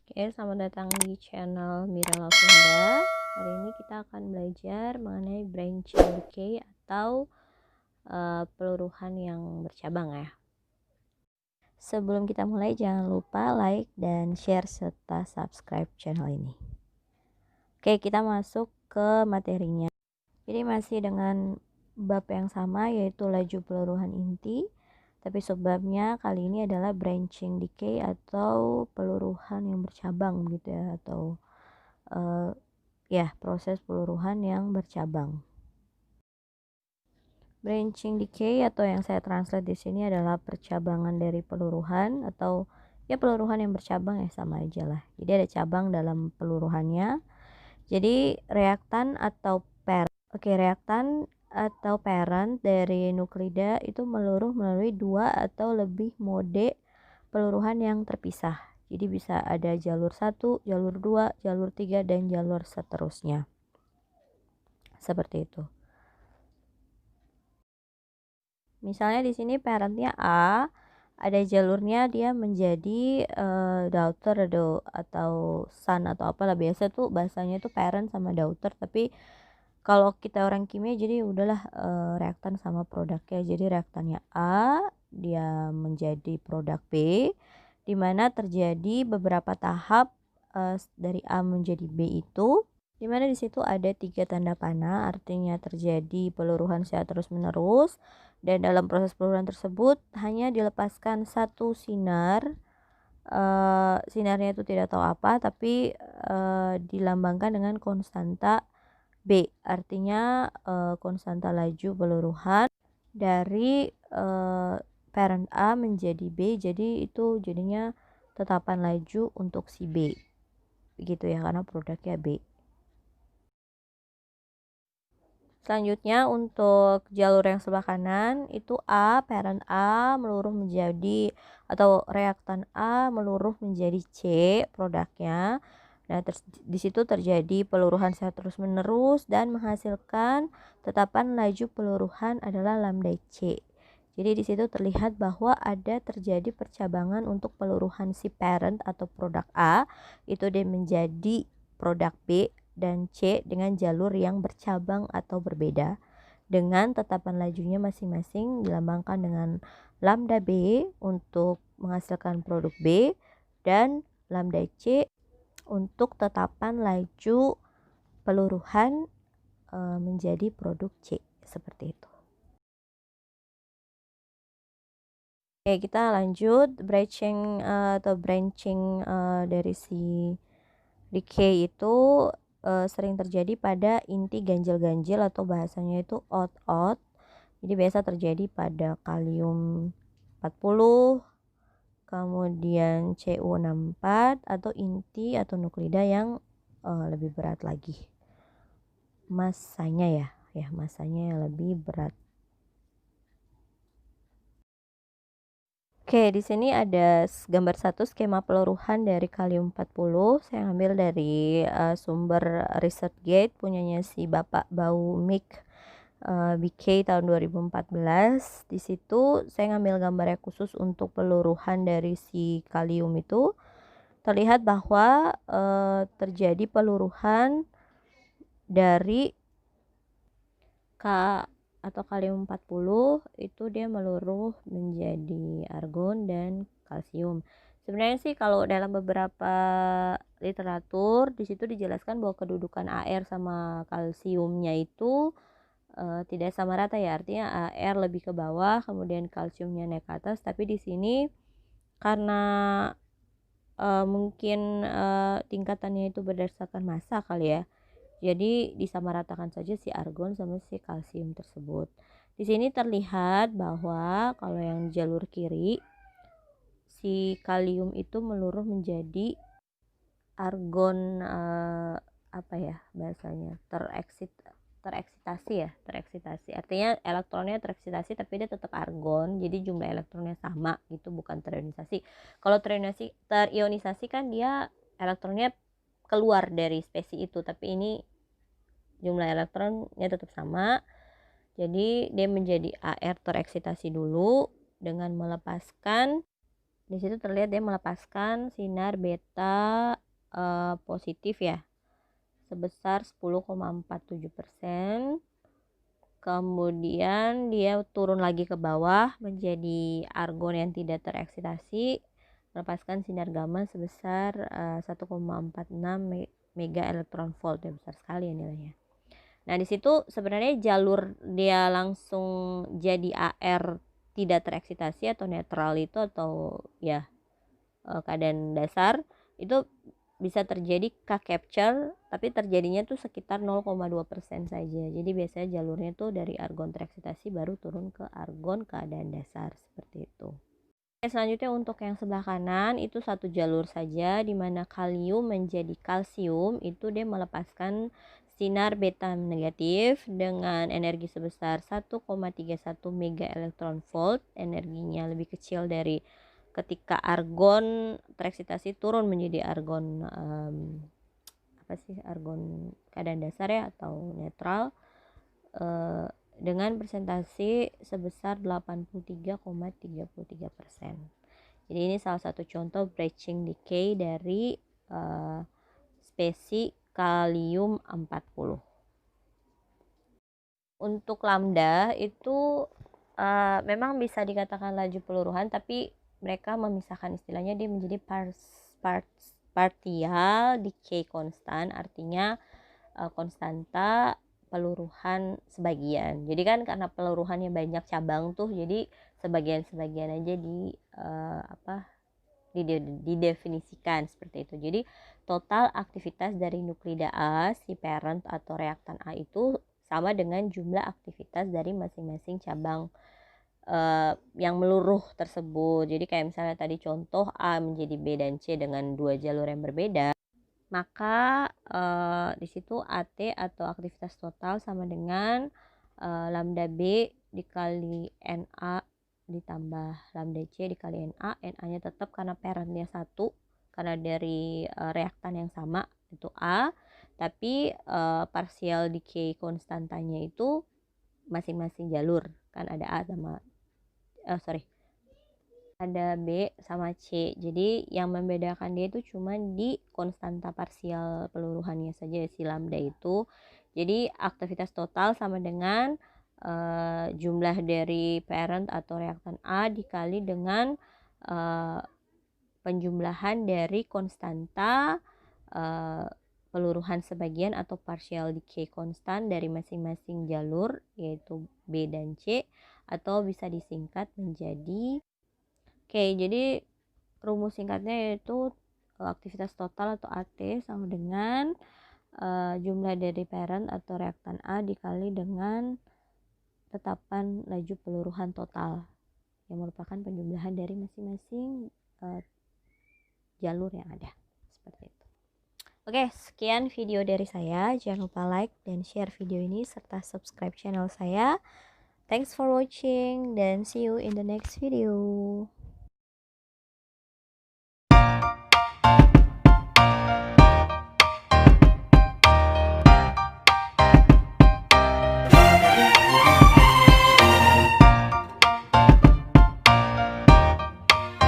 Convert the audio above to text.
Oke, selamat datang di channel Mirella Funda. Hari ini kita akan belajar mengenai branching decay atau peluruhan yang bercabang ya. Sebelum kita mulai, jangan lupa like dan share serta subscribe channel ini. Oke, kita masuk ke materinya. Jadi masih dengan bab yang sama, yaitu laju peluruhan inti. Tapi subbabnya kali ini adalah branching decay atau peluruhan yang bercabang gitu ya, atau proses peluruhan yang bercabang. Branching decay atau yang saya translate di sini adalah percabangan dari peluruhan, atau ya peluruhan yang bercabang, ya sama aja lah. Jadi ada cabang dalam peluruhannya. Jadi reaktan atau parent dari nuklida itu meluruh melalui 2 atau lebih mode peluruhan yang terpisah. Jadi bisa ada jalur 1, jalur 2, jalur 3, dan jalur seterusnya. Seperti itu. Misalnya di sini parentnya A, ada jalurnya dia menjadi daughter atau son atau apalah. Biasa tuh bahasanya tuh parent sama daughter, tapi kalau kita orang kimia jadi udahlah reaktan sama produknya. Jadi reaktannya A, dia menjadi produk B, di mana terjadi beberapa tahap dari A menjadi B itu, di mana di situ ada 3 tanda panah, artinya terjadi peluruhan secara terus-menerus, dan dalam proses peluruhan tersebut hanya dilepaskan satu sinar. Sinarnya itu tidak tahu apa, tapi dilambangkan dengan konstanta B, artinya konstanta laju peluruhan dari parent A menjadi B. Jadi itu jadinya tetapan laju untuk si B, begitu ya, karena produknya B. Selanjutnya untuk jalur yang sebelah kanan itu A, parent A meluruh menjadi, atau reaktan A meluruh menjadi C, produknya. Nah, di situ terjadi peluruhan secara terus-menerus dan menghasilkan tetapan laju peluruhan adalah lambda C. Jadi di situ terlihat bahwa ada terjadi percabangan untuk peluruhan si parent atau produk A, itu dia menjadi produk B dan C dengan jalur yang bercabang atau berbeda, dengan tetapan lajunya masing-masing dilambangkan dengan lambda B untuk menghasilkan produk B dan lambda C untuk tetapan laju peluruhan menjadi produk C, seperti itu. Oke, kita lanjut branching dari si decay itu sering terjadi pada inti ganjil-ganjil atau bahasanya itu odd-odd. Jadi biasa terjadi pada kalium 40, kemudian Cu64, atau inti atau nuklida yang lebih berat lagi. Masanya masanya yang lebih berat. Oke, di sini ada gambar 1 skema peluruhan dari kalium 40. Saya ambil dari sumber ResearchGate punyanya si Bapak Baumik BK tahun 2014. Di situ saya ngambil gambarnya khusus untuk peluruhan dari si kalium itu. Terlihat bahwa terjadi peluruhan dari K atau kalium 40 itu dia meluruh menjadi argon dan kalsium. Sebenarnya sih kalau dalam beberapa literatur di situ dijelaskan bahwa kedudukan Ar sama kalsiumnya itu tidak sama rata ya, artinya Ar lebih ke bawah kemudian kalsiumnya naik ke atas. Tapi di sini karena mungkin tingkatannya itu berdasarkan massa kali ya, jadi disamaratakan saja si argon sama si kalsium tersebut. Di sini terlihat bahwa kalau yang jalur kiri si kalium itu meluruh menjadi argon bahasanya tereksitasi, artinya elektronnya tereksitasi tapi dia tetap argon, jadi jumlah elektronnya sama gitu, bukan terionisasi. Kalau terionisasi kan dia elektronnya keluar dari spesi itu, tapi ini jumlah elektronnya tetap sama. Jadi dia menjadi Ar tereksitasi dulu dengan melepaskan Di situ terlihat dia melepaskan sinar beta positif ya, sebesar 10,47%. Kemudian dia turun lagi ke bawah menjadi argon yang tidak tereksitasi, melepaskan sinar gamma sebesar 1,46 mega elektron volt, ya besar sekali ya nilainya. Nah di situ sebenarnya jalur dia langsung jadi AR tidak tereksitasi atau netral itu, atau ya keadaan dasar itu bisa terjadi K-capture, tapi terjadinya tuh sekitar 0,2% saja. Jadi biasanya jalurnya tuh dari argon tereksitasi baru turun ke argon keadaan dasar, seperti itu. Selanjutnya untuk yang sebelah kanan itu satu jalur saja, di mana kalium menjadi kalsium, itu dia melepaskan sinar beta negatif dengan energi sebesar 1,31 mega elektron volt. Energinya lebih kecil dari ketika argon tereksitasi turun menjadi argon argon keadaan dasar ya, atau netral, dengan persentase sebesar 83,33%. Jadi ini salah satu contoh branching decay dari spesies kalium 40. Untuk lambda itu memang bisa dikatakan laju peluruhan, tapi mereka memisahkan istilahnya, dia menjadi partial decay constant, artinya konstanta peluruhan sebagian. Jadi kan karena peluruhannya banyak cabang tuh, jadi sebagian-sebagian aja didefinisikan seperti itu. Jadi total aktivitas dari nuklida A, si parent atau reaktan A itu sama dengan jumlah aktivitas dari masing-masing cabang yang meluruh tersebut. Jadi kayak misalnya tadi contoh A menjadi B dan C dengan dua jalur yang berbeda, maka di situ AT atau aktivitas total sama dengan lambda B dikali NA ditambah lambda C dikali NA. NA-nya tetap karena parentnya satu, karena dari reaktan yang sama itu A, tapi partial decay konstantanya itu masing-masing jalur, kan ada A sama ada B sama C. Jadi yang membedakan dia itu cuma di konstanta parsial peluruhannya saja, si lambda itu. Jadi aktivitas total sama dengan jumlah dari parent atau reaktan A dikali dengan penjumlahan dari konstanta peluruhan sebagian atau partial decay constant dari masing-masing jalur, yaitu B dan C, atau bisa disingkat menjadi jadi rumus singkatnya yaitu aktivitas total atau AT sama dengan jumlah dari parent atau reaktan A dikali dengan tetapan laju peluruhan total, yang merupakan penjumlahan dari masing-masing jalur yang ada, seperti itu. Oke, sekian video dari saya. Jangan lupa like dan share video ini serta subscribe channel saya. Thanks for watching dan see you in the next video.